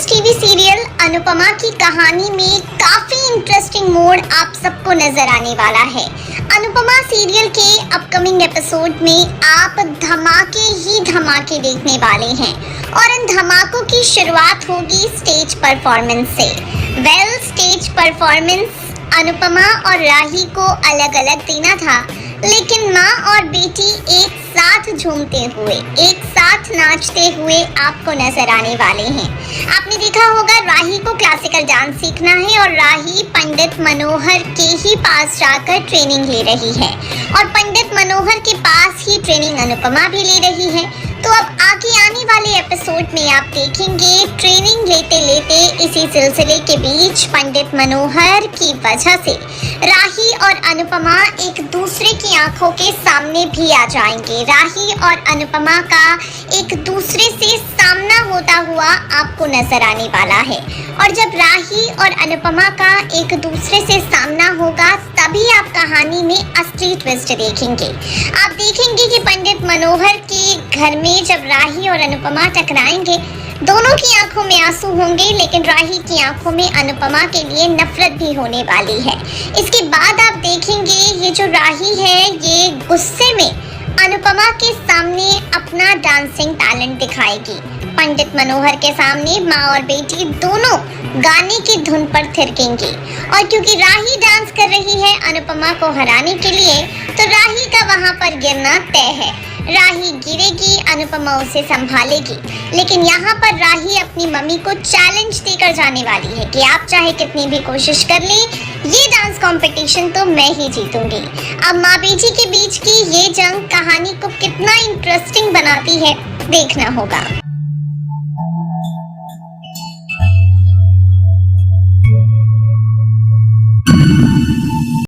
TV serial Anupama की कहानी में काफी इंटरेस्टिंग मोड़ आप सबको नजर आने वाला है। अनुपमा सीरियल के अपकमिंग एपिसोड में आप धमाके ही धमाके देखने वाले हैं और इन धमाकों की शुरुआत होगी स्टेज परफॉर्मेंस से। स्टेज परफॉर्मेंस अनुपमा और राही को अलग अलग देना था, लेकिन माँ और बेटी एक साथ झूमते हुए, एक साथ नाचते हुए आपको नजर आने वाले हैं। आपने देखा होगा राही को क्लासिकल डांस सीखना है और राही पंडित मनोहर के ही पास जाकर ट्रेनिंग ले रही है और पंडित मनोहर के पास ही ट्रेनिंग अनुपमा भी ले रही है। तो अब आगे आने वाले एपिसोड में आप देखेंगे ट्रेनिंग लेते लेते इसी सिलसिले के बीच पंडित मनोहर की वजह से राही और अनुपमा एक दूसरे की आंखों के सामने भी आ जाएंगे। राही और अनुपमा का एक दूसरे से सामना होता हुआ आपको नजर आने वाला है और जब राही और अनुपमा का एक दूसरे से सामना होगा तभी आप कहानी में असली ट्विस्ट देखेंगे। आप देखेंगे कि पंडित मनोहर के घर में जब राही और अनुपमा टकराएंगे, दोनों की आंखों में आंसू होंगे, लेकिन राही की आंखों में अनुपमा के लिए नफरत भी होने वाली है। इसके बाद आप देखेंगे ये जो राही है ये गुस्से में अनुपमा के सामने अपना डांसिंग टैलेंट दिखाएगी। पंडित मनोहर के सामने माँ और बेटी दोनों गाने की धुन पर थिरकेंगी और क्योंकि राही डांस कर रही है अनुपमा को हराने के लिए, तो राही का वहां पर गिरना तय है। राही गिरेगी, अनुपमा उसे संभालेगी, लेकिन यहाँ पर राही अपनी मम्मी को चैलेंज देकर जाने वाली है कि आप चाहे कितनी भी कोशिश कर लें, ये डांस कंपटीशन तो मैं ही जीतूंगी। अब माँ बेटी के बीच की ये जंग कहानी को कितना इंटरेस्टिंग बनाती है देखना होगा।